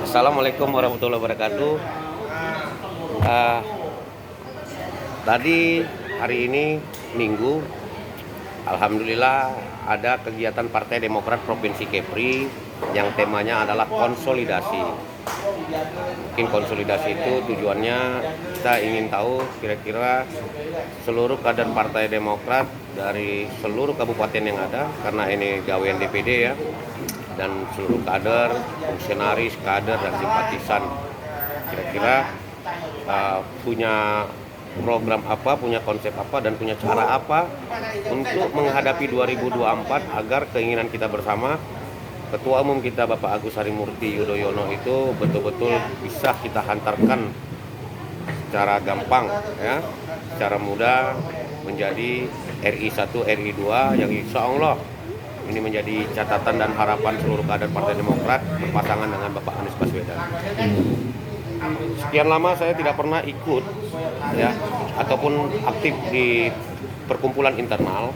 Assalamualaikum warahmatullahi wabarakatuh. Ah, Tadi hari ini Minggu, alhamdulillah ada kegiatan Partai Demokrat Provinsi Kepri yang temanya adalah konsolidasi. Mungkin konsolidasi itu tujuannya kita ingin tahu kira-kira seluruh kader Partai Demokrat dari seluruh kabupaten yang ada, karena ini gawean DPD ya, dan seluruh kader, fungsionaris, kader dan simpatisan kira-kira punya program apa, punya konsep apa, dan punya cara apa untuk menghadapi 2024 agar keinginan kita bersama Ketua Umum kita Bapak Agus Harimurti Yudhoyono itu betul-betul bisa kita hantarkan secara gampang ya, secara mudah menjadi RI 1, RI 2 yang insya Allah ini menjadi catatan dan harapan seluruh kader Partai Demokrat berpasangan dengan Bapak Anies Baswedan. Sekian lama saya tidak pernah ikut ya ataupun aktif di perkumpulan internal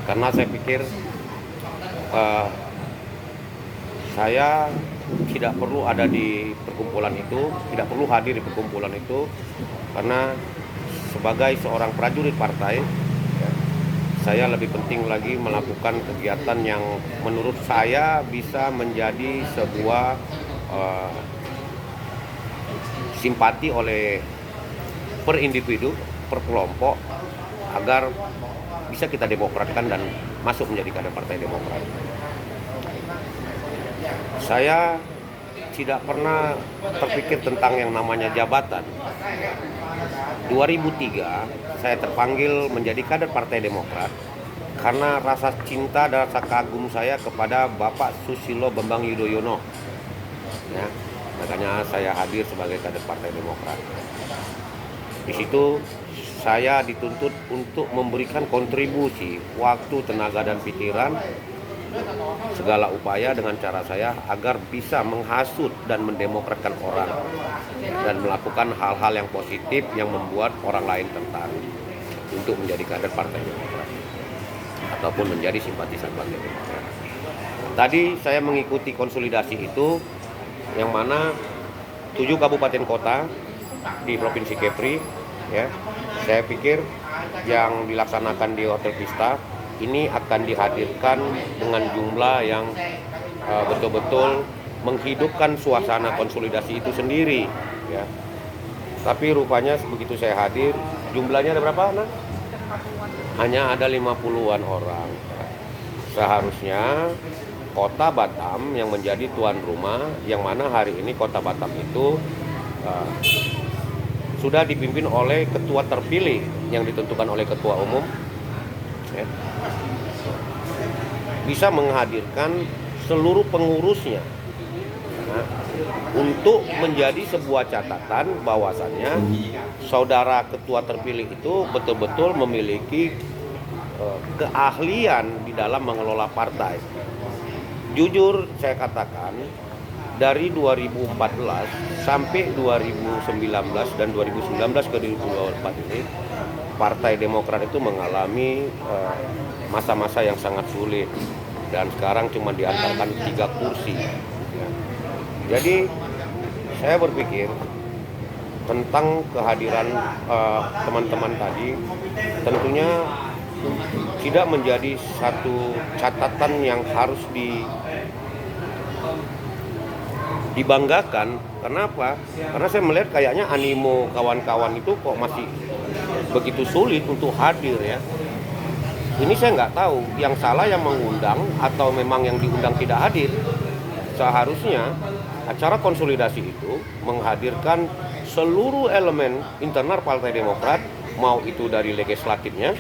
karena saya pikir saya tidak perlu ada di perkumpulan itu, tidak perlu hadir di perkumpulan itu, karena sebagai seorang prajurit partai ya, saya lebih penting lagi melakukan kegiatan yang menurut saya bisa menjadi sebuah simpati oleh per individu, per kelompok, agar bisa kita demokratkan dan masuk menjadi kader Partai Demokrat. Saya tidak pernah terpikir tentang yang namanya jabatan. 2003 saya terpanggil menjadi kader Partai Demokrat karena rasa cinta dan rasa kagum saya kepada Bapak Susilo Bambang Yudhoyono. Ya, makanya saya hadir sebagai kader Partai Demokrat. Di situ saya dituntut untuk memberikan kontribusi waktu, tenaga dan pikiran, segala upaya dengan cara saya agar bisa menghasut dan mendemokratkan orang dan melakukan hal-hal yang positif yang membuat orang lain tertarik untuk menjadi kader Partai Demokrat ataupun menjadi simpatisan Partai Demokrat. Tadi saya mengikuti konsolidasi itu yang mana 7 kabupaten kota di Provinsi Kepri ya. Saya pikir yang dilaksanakan di Hotel Vista ini akan dihadirkan dengan jumlah yang betul-betul menghidupkan suasana konsolidasi itu sendiri ya. Tapi rupanya begitu saya hadir, jumlahnya ada berapa, Nah? Hanya ada 50-an orang. Seharusnya Kota Batam yang menjadi tuan rumah, yang mana hari ini Kota Batam itu sudah dipimpin oleh ketua terpilih yang ditentukan oleh Ketua Umum ya, bisa menghadirkan seluruh pengurusnya untuk menjadi sebuah catatan bahwasannya saudara ketua terpilih itu betul-betul memiliki keahlian di dalam mengelola partai. Jujur saya katakan, dari 2014 sampai 2019 dan 2019 ke 2024 ini Partai Demokrat itu mengalami masa-masa yang sangat sulit dan sekarang cuma diantarkan 3 kursi ya. Jadi saya berpikir tentang kehadiran teman-teman tadi tentunya tidak menjadi satu catatan yang harus dibanggakan. Kenapa? Karena saya melihat kayaknya animo kawan-kawan itu kok masih begitu sulit untuk hadir ya. Ini saya nggak tahu yang salah yang mengundang atau memang yang diundang tidak hadir. Seharusnya acara konsolidasi itu menghadirkan seluruh elemen internal Partai Demokrat, mau itu dari legislatifnya,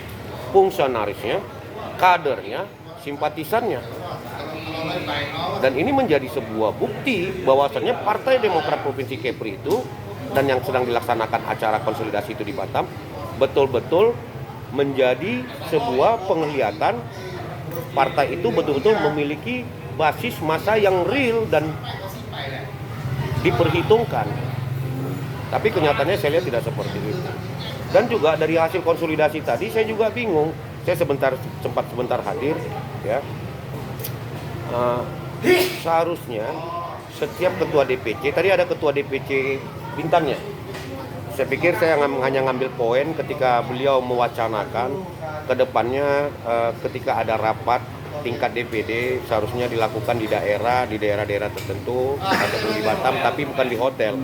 fungsionarisnya, kadernya, simpatisannya. Dan ini menjadi sebuah bukti bahwasannya Partai Demokrat Provinsi Kepri itu dan yang sedang dilaksanakan acara konsolidasi itu di Batam betul-betul menjadi sebuah penglihatan partai itu betul-betul memiliki basis massa yang real dan diperhitungkan. Tapi kenyataannya saya lihat tidak seperti itu. Dan juga dari hasil konsolidasi tadi saya juga bingung. Saya sempat sebentar hadir ya. Seharusnya setiap ketua DPC, tadi ada ketua DPC Bintannya. Saya pikir saya hanya ngambil poin ketika beliau mewacanakan ke depannya ketika ada rapat tingkat DPD seharusnya dilakukan di daerah-daerah tertentu ataupun di Batam, tapi bukan di hotel,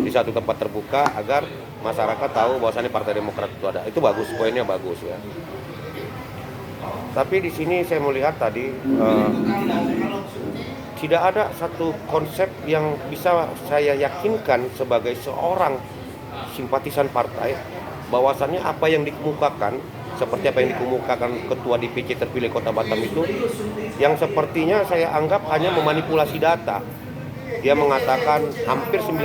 di satu tempat terbuka agar masyarakat tahu bahwasannya Partai Demokrat itu ada. Itu bagus, poinnya bagus ya. Tapi di sini saya melihat tadi tidak ada satu konsep yang bisa saya yakinkan sebagai seorang simpatisan partai bahwasannya apa yang dikemukakan seperti apa yang dikemukakan ketua DPC terpilih Kota Batam itu yang sepertinya saya anggap hanya memanipulasi data. Dia mengatakan hampir 90%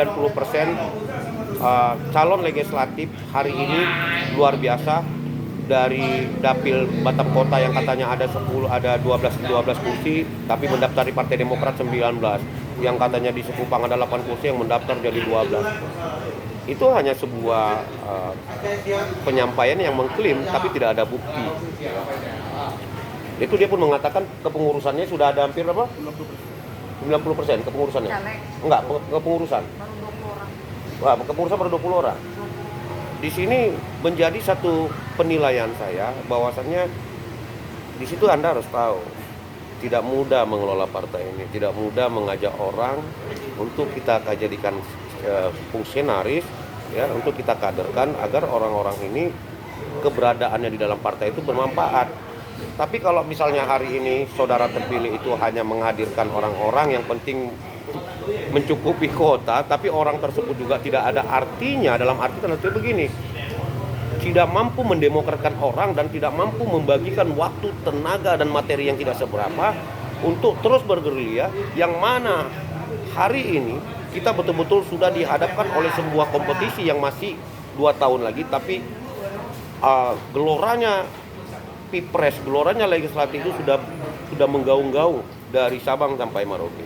calon legislatif hari ini luar biasa. Dari dapil Batam Kota yang katanya ada 12 kursi tapi mendaftar di Partai Demokrat 19, yang katanya di Sekupang ada 8 kursi yang mendaftar jadi 12. Itu hanya sebuah penyampaian yang mengklaim tapi tidak ada bukti. Itu dia pun mengatakan kepengurusannya sudah ada hampir berapa? 90% kepengurusannya. Enggak, kepengurusan. Wah, kepengurusan baru 20 orang. Di sini menjadi satu penilaian saya bahwasannya di situ Anda harus tahu tidak mudah mengelola partai ini, tidak mudah mengajak orang untuk kita jadikan fungsionaris ya, untuk kita kaderkan agar orang-orang ini keberadaannya di dalam partai itu bermanfaat. Tapi kalau misalnya hari ini saudara terpilih itu hanya menghadirkan orang-orang yang penting mencukupi kota, tapi orang tersebut juga tidak ada artinya, dalam arti tertentu begini, tidak mampu mendemokratkan orang dan tidak mampu membagikan waktu, tenaga dan materi yang tidak seberapa untuk terus bergerilya, yang mana hari ini kita betul-betul sudah dihadapkan oleh sebuah kompetisi yang masih 2 tahun lagi, tapi geloranya Pilpres, geloranya legislatif itu sudah menggaung-gaung dari Sabang sampai Merauke.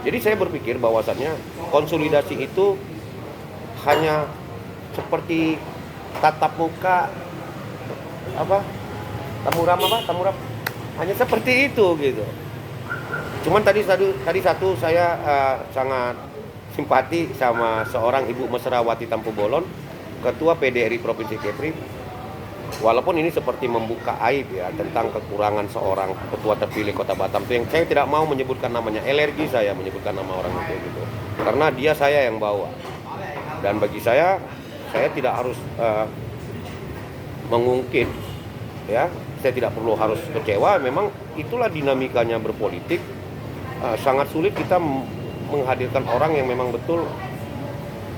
Jadi saya berpikir bahwasannya konsolidasi itu hanya seperti tatap muka tamuram hanya seperti itu gitu. Cuman tadi satu saya sangat simpati sama seorang Ibu Mesrawati Tampu Bolon, Ketua PDRI Provinsi Kepri. Walaupun ini seperti membuka aib ya tentang kekurangan seorang ketua terpilih Kota Batam itu, yang saya tidak mau menyebutkan namanya, alergi saya menyebutkan nama orang itu gitu. Karena dia saya yang bawa. Dan bagi saya tidak harus mengungkit ya, saya tidak perlu harus kecewa, memang itulah dinamikanya berpolitik. Sangat sulit kita menghadirkan orang yang memang betul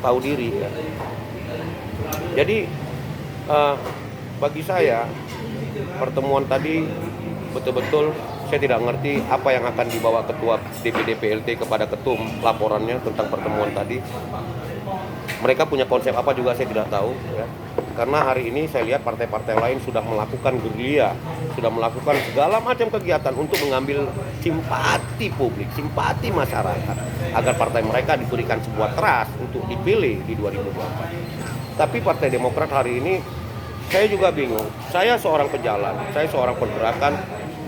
tahu diri ya. Jadi bagi saya pertemuan tadi betul-betul saya tidak ngerti apa yang akan dibawa ketua DPD PLT kepada ketum laporannya tentang pertemuan tadi. Mereka punya konsep apa juga saya tidak tahu ya. Karena hari ini saya lihat partai-partai lain sudah melakukan gerilya, sudah melakukan segala macam kegiatan untuk mengambil simpati publik, simpati masyarakat agar partai mereka diberikan sebuah trust untuk dipilih di 2024. Tapi Partai Demokrat hari ini saya juga bingung. Saya seorang pejalan, saya seorang pergerakan.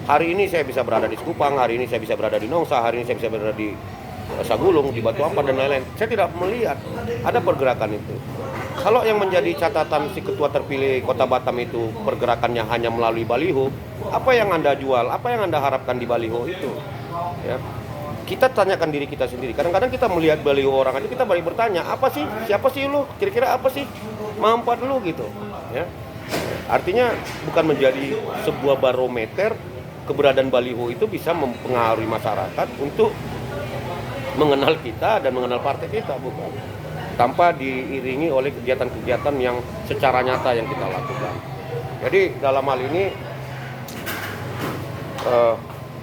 Hari ini saya bisa berada di Sekupang, hari ini saya bisa berada di Nongsa, hari ini saya bisa berada di Sagulung, di Batu Ampar dan lain-lain. Saya tidak melihat ada pergerakan itu. Kalau yang menjadi catatan si ketua terpilih Kota Batam itu pergerakannya hanya melalui baliho, apa yang Anda jual, apa yang Anda harapkan di baliho itu? Ya. Kita tanyakan diri kita sendiri. Kadang-kadang kita melihat baliho orang aja kita balik bertanya, apa sih? Siapa sih lu? Kira-kira apa sih manfaat lu gitu? Ya. Artinya bukan menjadi sebuah barometer keberadaan baliho itu bisa mempengaruhi masyarakat untuk mengenal kita dan mengenal partai kita, bukan. Tanpa diiringi oleh kegiatan-kegiatan yang secara nyata yang kita lakukan. Jadi dalam hal ini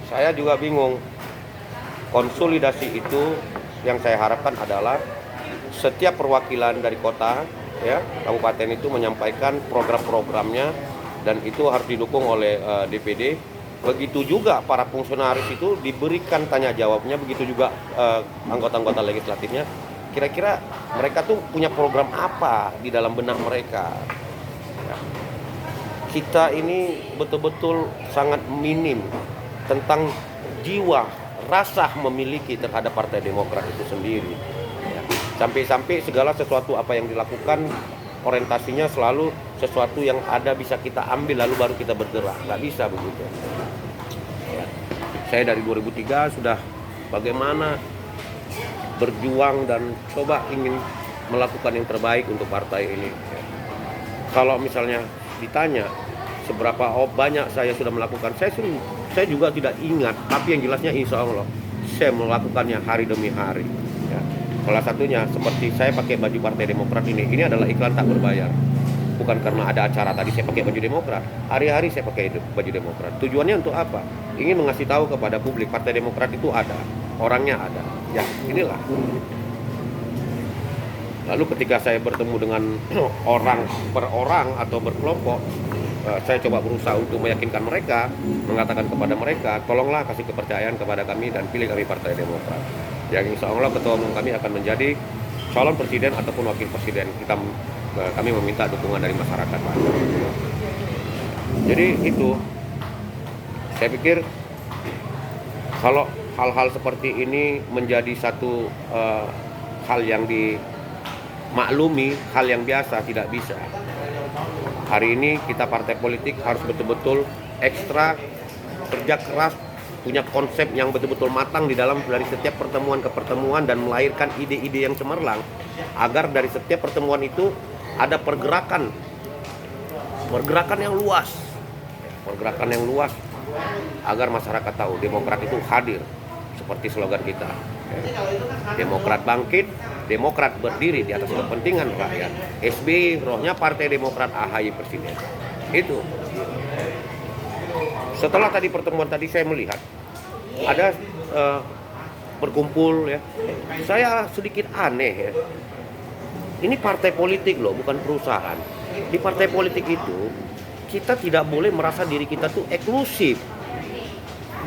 saya juga bingung. Konsolidasi itu yang saya harapkan adalah setiap perwakilan dari kota ya, kabupaten itu menyampaikan program-programnya dan itu harus didukung oleh DPD. Begitu juga para fungsionaris itu diberikan tanya jawabnya, begitu juga anggota-anggota legislatifnya. Kira-kira mereka tuh punya program apa di dalam benak mereka. Ya. Kita ini betul-betul sangat minim tentang jiwa, rasa memiliki terhadap Partai Demokrat itu sendiri. Ya. Sampai-sampai segala sesuatu apa yang dilakukan orientasinya selalu sesuatu yang ada bisa kita ambil lalu baru kita bergerak. Nggak bisa begitu. Ya. Saya dari 2003 sudah bagaimana berjuang dan coba ingin melakukan yang terbaik untuk partai ini. Ya. Kalau misalnya ditanya seberapa banyak saya sudah melakukan, saya juga tidak ingat, tapi yang jelasnya insya Allah saya melakukannya hari demi hari. Ya. Salah satunya seperti saya pakai baju Partai Demokrat ini adalah iklan tak berbayar. Bukan karena ada acara tadi saya pakai baju Demokrat, hari-hari saya pakai baju Demokrat. Tujuannya untuk apa? Ingin mengasih tahu kepada publik Partai Demokrat itu ada, orangnya ada. Ya inilah. Lalu ketika saya bertemu dengan orang per orang atau berkelompok, saya coba berusaha untuk meyakinkan mereka, mengatakan kepada mereka, tolonglah kasih kepercayaan kepada kami dan pilih kami Partai Demokrat. Yang insya Allah ketua umum kami akan menjadi calon presiden ataupun wakil presiden. Kami meminta dukungan dari masyarakat. Jadi itu, saya pikir kalau hal-hal seperti ini menjadi satu hal yang dimaklumi, hal yang biasa, tidak bisa. Hari ini kita partai politik harus betul-betul ekstra kerja keras, punya konsep yang betul-betul matang di dalam dari setiap pertemuan ke pertemuan dan melahirkan ide-ide yang cemerlang agar dari setiap pertemuan itu ada pergerakan yang luas, agar masyarakat tahu Demokrat itu hadir seperti slogan kita. Demokrat bangkit, Demokrat berdiri di atas kepentingan rakyat. SBY rohnya Partai Demokrat, AHY presiden. Itu. Setelah tadi pertemuan tadi saya melihat ada berkumpul ya. Saya sedikit aneh ya. Ini partai politik loh, bukan perusahaan. Di partai politik itu kita tidak boleh merasa diri kita tuh eksklusif.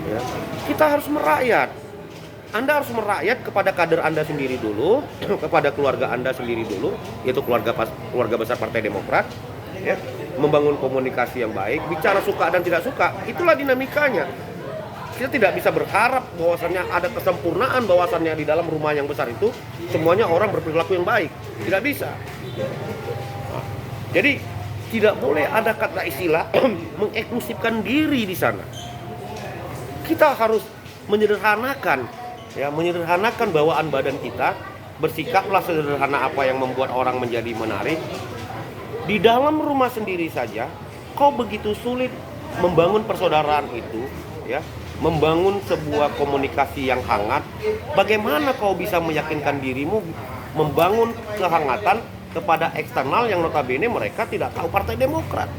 Ya. Kita harus merakyat. Anda harus merakyat kepada kader Anda sendiri dulu, kepada keluarga Anda sendiri dulu, yaitu keluarga besar Partai Demokrat, ya, membangun komunikasi yang baik, bicara suka dan tidak suka, itulah dinamikanya. Kita tidak bisa berharap bahwasannya ada kesempurnaan bahwasannya di dalam rumah yang besar itu semuanya orang berperilaku yang baik, tidak bisa. Nah, jadi tidak boleh ada kata istilah mengeksklusifkan diri di sana. Kita harus menyederhanakan bawaan badan kita, bersikaplah sederhana apa yang membuat orang menjadi menarik. Di dalam rumah sendiri saja, kau begitu sulit membangun persaudaraan itu, ya, membangun sebuah komunikasi yang hangat. Bagaimana kau bisa meyakinkan dirimu membangun kehangatan kepada eksternal yang notabene mereka tidak tahu Partai Demokrat?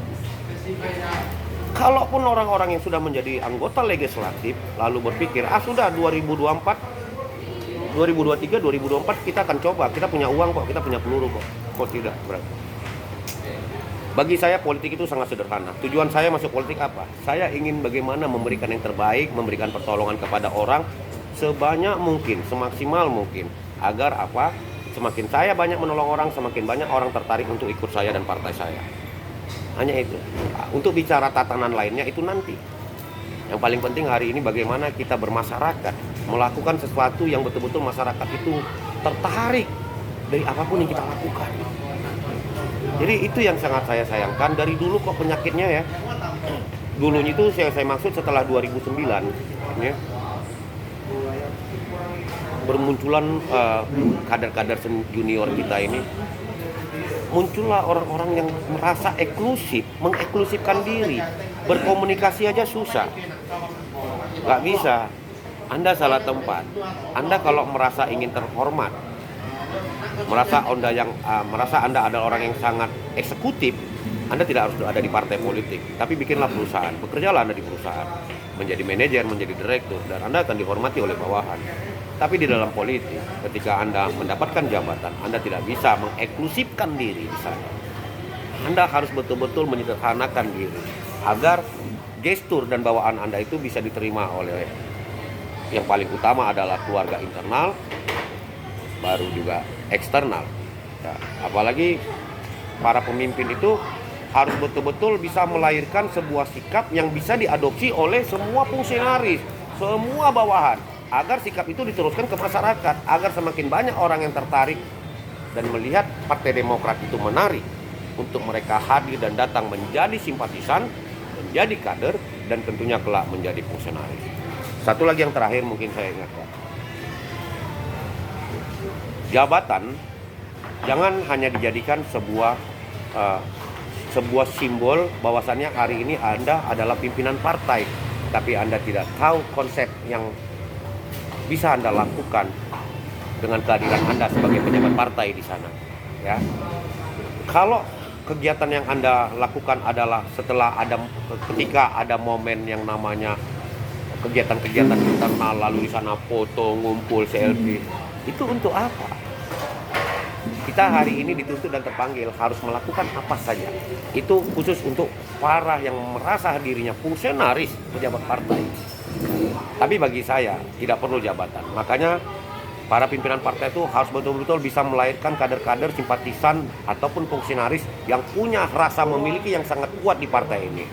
Kalaupun orang-orang yang sudah menjadi anggota legislatif lalu berpikir, sudah 2023, 2024 kita akan coba, kita punya uang kok, kita punya peluru kok tidak, berarti. Bagi saya politik itu sangat sederhana. Tujuan saya masuk politik apa? Saya ingin bagaimana memberikan yang terbaik, memberikan pertolongan kepada orang sebanyak mungkin, semaksimal mungkin. Agar apa? Semakin saya banyak menolong orang, semakin banyak orang tertarik untuk ikut saya dan partai saya. Hanya itu. Untuk bicara tatanan lainnya itu nanti. Yang paling penting hari ini bagaimana kita bermasyarakat, melakukan sesuatu yang betul-betul masyarakat itu tertarik dari apapun yang kita lakukan. Jadi itu yang sangat saya sayangkan. Dari dulu kok penyakitnya ya. Dulunya itu saya maksud setelah 2009 ya, bermunculan kader-kader junior kita ini, muncullah orang-orang yang merasa eksklusif, mengeksklusifkan diri, berkomunikasi aja susah, nggak bisa. Anda salah tempat. Anda kalau merasa ingin terhormat, merasa Anda adalah orang yang sangat eksekutif, Anda tidak harus ada di partai politik, tapi bikinlah perusahaan, bekerjalah Anda di perusahaan, menjadi manajer, menjadi direktur, dan Anda akan dihormati oleh bawahan. Tapi di dalam politik, ketika Anda mendapatkan jabatan, Anda tidak bisa mengeksklusifkan diri di sana. Anda harus betul-betul menyederhanakan diri agar gestur dan bawaan Anda itu bisa diterima oleh yang paling utama adalah keluarga internal, baru juga eksternal. Ya, apalagi para pemimpin itu harus betul-betul bisa melahirkan sebuah sikap yang bisa diadopsi oleh semua fungsionaris, semua bawahan. agar sikap itu diteruskan ke masyarakat, agar semakin banyak orang yang tertarik dan melihat Partai Demokrat itu menarik untuk mereka hadir dan datang menjadi simpatisan, menjadi kader, dan tentunya kelak menjadi fungsionaris. Satu lagi yang terakhir mungkin saya ingatkan. Jabatan jangan hanya dijadikan sebuah simbol bahwasannya hari ini Anda adalah pimpinan partai, tapi Anda tidak tahu konsep yang bisa Anda lakukan dengan kehadiran Anda sebagai pejabat partai di sana. Ya, kalau kegiatan yang Anda lakukan adalah ketika ada momen yang namanya kegiatan-kegiatan internal, lalu di sana foto, ngumpul, selfie, itu untuk apa? Kita hari ini dituntut dan terpanggil harus melakukan apa saja. Itu khusus untuk para yang merasa dirinya fungsionaris pejabat partai. Tapi bagi saya tidak perlu jabatan. Makanya para pimpinan partai itu harus betul-betul bisa melahirkan kader-kader simpatisan ataupun fungsionaris yang punya rasa memiliki yang sangat kuat di partai ini.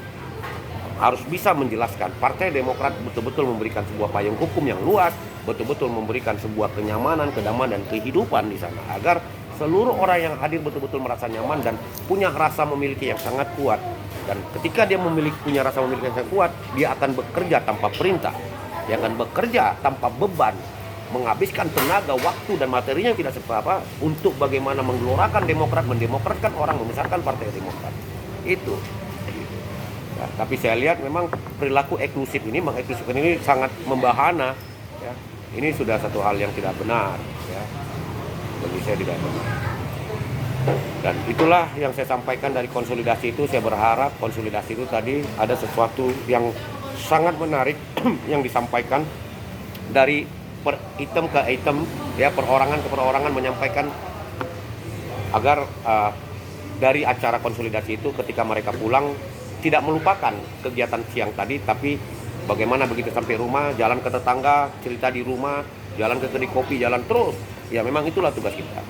Harus bisa menjelaskan Partai Demokrat betul-betul memberikan sebuah payung hukum yang luas, betul-betul memberikan sebuah kenyamanan, kedamaian dan kehidupan di sana, agar seluruh orang yang hadir betul-betul merasa nyaman dan punya rasa memiliki yang sangat kuat. Dan ketika dia punya rasa memiliki yang sangat kuat, dia akan bekerja tanpa perintah, dia akan bekerja tanpa beban, menghabiskan tenaga, waktu dan materinya yang tidak seberapa untuk bagaimana menggelorakan Demokrat, mendemokratkan orang, membesarkan Partai Demokrat. Itu. Ya, tapi saya lihat memang perilaku eksklusif ini, mengeksklusifkan ini sangat membahana. Ya. Ini sudah satu hal yang tidak benar. Ya. Bagi saya tidak benar. Dan itulah yang saya sampaikan dari konsolidasi itu. Saya berharap konsolidasi itu tadi ada sesuatu yang sangat menarik yang disampaikan dari per item ke item, ya, perorangan ke perorangan menyampaikan agar dari acara konsolidasi itu ketika mereka pulang tidak melupakan kegiatan siang tadi, tapi bagaimana begitu sampai rumah, jalan ke tetangga, cerita di rumah, jalan ke kedai kopi, jalan terus. Ya memang itulah tugas kita.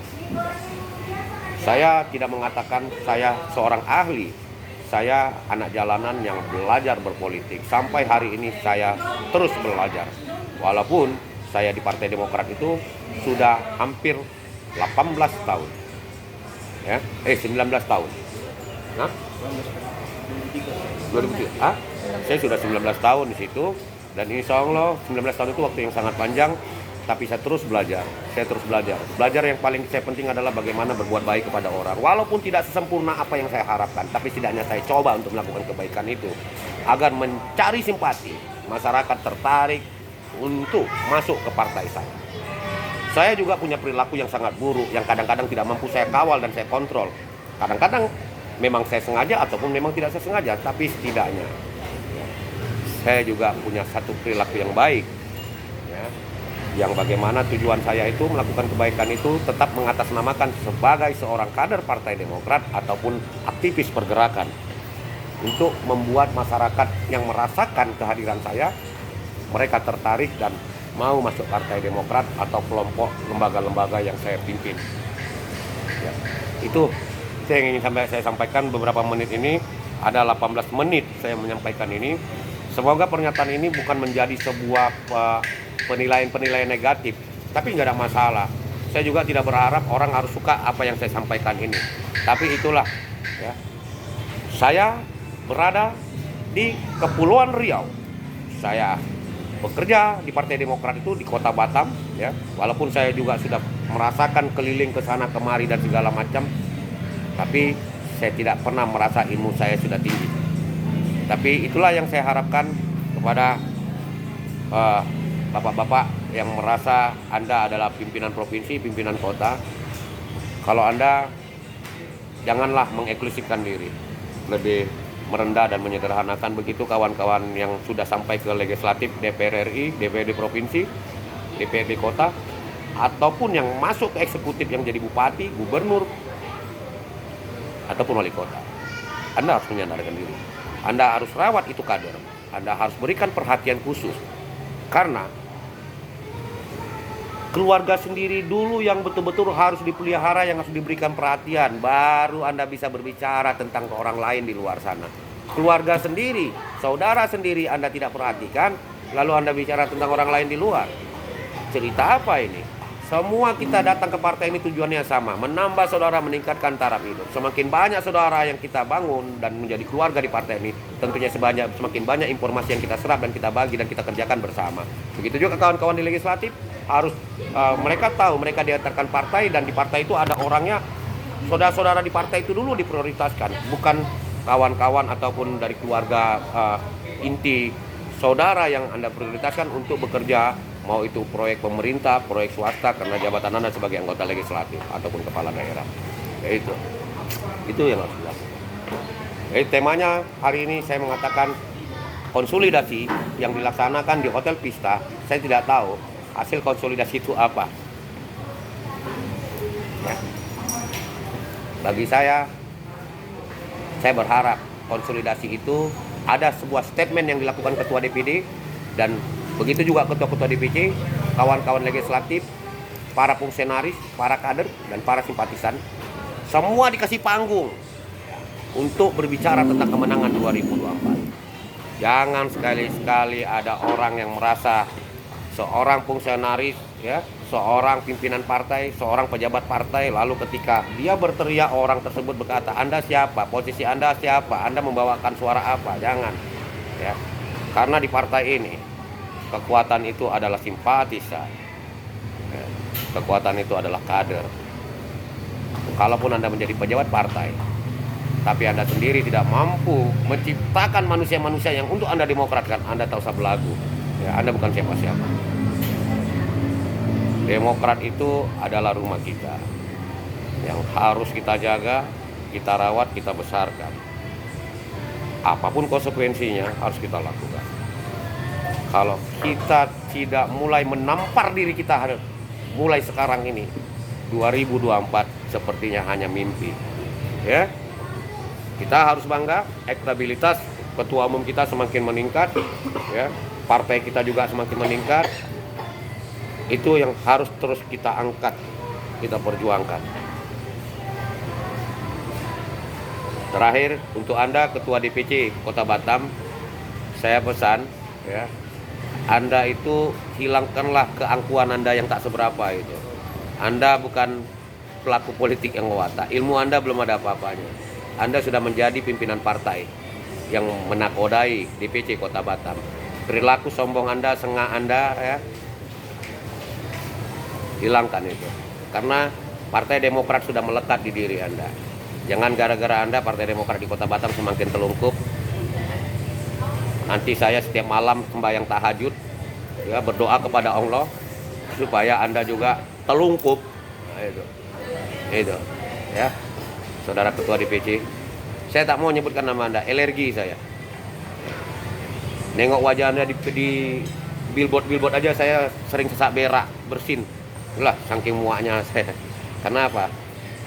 Saya tidak mengatakan saya seorang ahli. Saya anak jalanan yang belajar berpolitik. Sampai hari ini saya terus belajar. Walaupun saya di Partai Demokrat itu sudah hampir 18 tahun. Ya, 19 tahun. Nah? 2003. Saya sudah 19 tahun di situ, dan insya Allah 19 tahun itu waktu yang sangat panjang, tapi saya terus belajar. Belajar yang paling saya penting adalah bagaimana berbuat baik kepada orang. Walaupun tidak sesempurna apa yang saya harapkan, tapi setidaknya saya coba untuk melakukan kebaikan itu agar mencari simpati masyarakat tertarik untuk masuk ke partai saya. Saya juga punya perilaku yang sangat buruk, yang kadang-kadang tidak mampu saya kawal dan saya kontrol. Kadang-kadang memang saya sengaja ataupun memang tidak saya sengaja, tapi setidaknya saya juga punya satu perilaku yang baik, ya, yang bagaimana tujuan saya itu melakukan kebaikan itu tetap mengatasnamakan sebagai seorang kader Partai Demokrat ataupun aktivis pergerakan untuk membuat masyarakat yang merasakan kehadiran saya, mereka tertarik dan mau masuk Partai Demokrat atau kelompok lembaga-lembaga yang saya pimpin. Ya, itu yang ingin saya sampaikan beberapa menit ini. Ada 18 menit saya menyampaikan ini. Semoga pernyataan ini bukan menjadi sebuah penilaian negatif, tapi nggak ada masalah. Saya juga tidak berharap orang harus suka apa yang saya sampaikan ini. Tapi itulah, ya, saya berada di Kepulauan Riau. Saya bekerja di Partai Demokrat itu di Kota Batam, ya. Walaupun saya juga sudah merasakan keliling ke sana kemari dan segala macam, tapi saya tidak pernah merasa ilmu saya sudah tinggi. Tapi itulah yang saya harapkan kepada bapak-bapak yang merasa Anda adalah pimpinan provinsi, pimpinan kota. Kalau Anda janganlah mengeksklusifkan diri, lebih merendah dan menyederhanakan. Begitu kawan-kawan yang sudah sampai ke legislatif, DPR RI, DPRD provinsi, DPRD kota, ataupun yang masuk ke eksekutif yang jadi bupati, gubernur, ataupun wali kota. Anda harus menyandarkan diri. Anda harus rawat itu kader. Anda harus berikan perhatian khusus. Karena keluarga sendiri dulu yang betul-betul harus dipelihara, yang harus diberikan perhatian. Baru Anda bisa berbicara tentang orang lain di luar sana. Keluarga sendiri, saudara sendiri Anda tidak perhatikan, lalu Anda bicara tentang orang lain di luar. cerita apa ini? Semua kita datang ke partai ini tujuannya sama, menambah saudara, meningkatkan taraf hidup. Semakin banyak saudara yang kita bangun dan menjadi keluarga di partai ini, tentunya semakin banyak informasi yang kita serap dan kita bagi dan kita kerjakan bersama. Begitu juga kawan-kawan di legislatif, harus mereka tahu mereka diantarkan partai, dan di partai itu ada orangnya. Saudara-saudara di partai itu dulu diprioritaskan, bukan kawan-kawan ataupun dari keluarga inti saudara yang Anda prioritaskan untuk bekerja, mau itu proyek pemerintah, proyek swasta, karena jabatan Anda sebagai anggota legislatif ataupun kepala daerah. Itu yang harus dilakukan. Jadi temanya hari ini saya mengatakan konsolidasi yang dilaksanakan di Hotel Pista. Saya tidak tahu hasil konsolidasi itu apa. Ya. Bagi saya berharap konsolidasi itu ada sebuah statement yang dilakukan Ketua DPD, dan begitu juga Ketua-Ketua DPC, kawan-kawan legislatif, para fungsionaris, para kader, dan para simpatisan. Semua dikasih panggung untuk berbicara tentang kemenangan 2024. Jangan sekali-sekali ada orang yang merasa seorang fungsionaris, ya, seorang pimpinan partai, seorang pejabat partai, lalu ketika dia berteriak orang tersebut berkata, Anda siapa? Posisi Anda siapa? Anda membawakan suara apa? Jangan, ya. Karena di partai ini kekuatan itu adalah simpatisan, ya. Kekuatan itu adalah kader. Kalaupun Anda menjadi pejabat partai, tapi Anda sendiri tidak mampu menciptakan manusia-manusia yang untuk Anda demokratkan, Anda tak usah belagu, ya. Anda bukan siapa-siapa. Demokrat itu adalah rumah kita yang harus kita jaga, kita rawat, kita besarkan. Apapun konsekuensinya harus kita lakukan. Kalau kita tidak mulai menampar diri kita mulai sekarang ini, 2024 sepertinya hanya mimpi. Ya, kita harus bangga, elektabilitas ketua umum kita semakin meningkat, ya, partai kita juga semakin meningkat. Itu yang harus terus kita angkat, kita perjuangkan. Terakhir, untuk Anda Ketua DPC Kota Batam, saya pesan, ya, Anda itu hilangkanlah keangkuhan Anda yang tak seberapa itu. Anda bukan pelaku politik yang watak, ilmu Anda belum ada apa-apanya. Anda sudah menjadi pimpinan partai yang menakodai DPC Kota Batam. Perilaku sombong Anda, sengah Anda, ya, hilangkan itu. Karena Partai Demokrat sudah melekat di diri Anda. Jangan gara-gara Anda Partai Demokrat di Kota Batam semakin telungkup. Nanti saya setiap malam sembahyang tahajud, ya, berdoa kepada Allah supaya Anda juga telungkup. Nah, itu, ya, Saudara Ketua DPC. Saya tak mau menyebutkan nama Anda, alergi saya. Nengok wajah Anda di billboard aja saya sering sesak berak, bersin. Itulah saking muaknya saya. Kenapa?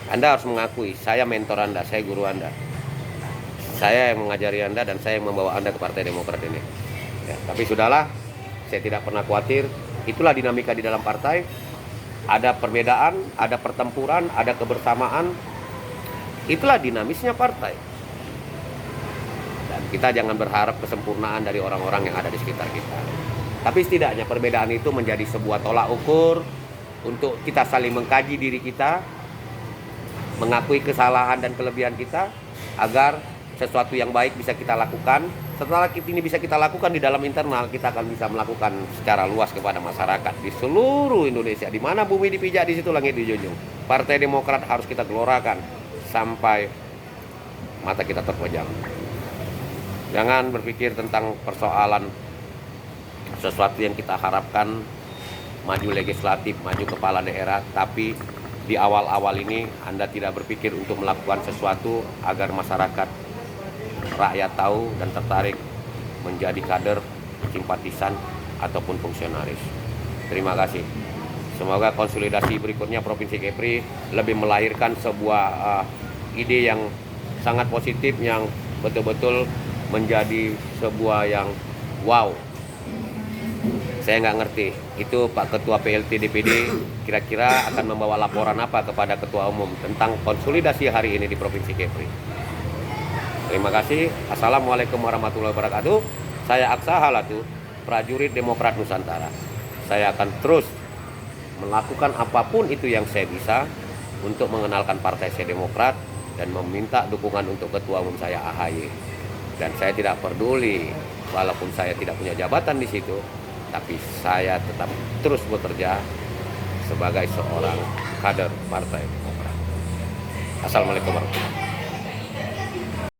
Anda harus mengakui, saya mentor Anda, saya guru Anda. Saya yang mengajari Anda dan saya yang membawa Anda ke Partai Demokrat ini. Ya, tapi sudahlah, saya tidak pernah khawatir. Itulah dinamika di dalam partai. Ada perbedaan, ada pertempuran, ada kebersamaan. Itulah dinamisnya partai. Dan kita jangan berharap kesempurnaan dari orang-orang yang ada di sekitar kita. Tapi setidaknya perbedaan itu menjadi sebuah tolak ukur untuk kita saling mengkaji diri kita, mengakui kesalahan dan kelebihan kita, agar sesuatu yang baik bisa kita lakukan. Setelah ini bisa kita lakukan di dalam internal, kita akan bisa melakukan secara luas kepada masyarakat di seluruh Indonesia. Di mana bumi dipijak, di situ langit dijunjung. Partai Demokrat harus kita gelorakan sampai mata kita terpejam. Jangan berpikir tentang persoalan sesuatu yang kita harapkan, maju legislatif, maju kepala daerah, tapi di awal-awal ini Anda tidak berpikir untuk melakukan sesuatu agar masyarakat, rakyat tahu dan tertarik menjadi kader, simpatisan, ataupun fungsionaris. Terima kasih. Semoga konsolidasi berikutnya Provinsi Kepri lebih melahirkan sebuah ide yang sangat positif, yang betul-betul menjadi sebuah yang wow. Saya nggak ngerti, itu Pak Ketua PLT DPD kira-kira akan membawa laporan apa kepada Ketua Umum tentang konsolidasi hari ini di Provinsi Kepri. Terima kasih. Assalamualaikum warahmatullahi wabarakatuh. Saya Aksa Halatu, prajurit Demokrat Nusantara. Saya akan terus melakukan apapun itu yang saya bisa untuk mengenalkan partai saya Demokrat dan meminta dukungan untuk ketua umum saya AHY. Dan saya tidak peduli walaupun saya tidak punya jabatan di situ, tapi saya tetap terus bekerja sebagai seorang kader Partai Demokrat. Assalamualaikum warahmatullahi wabarakatuh.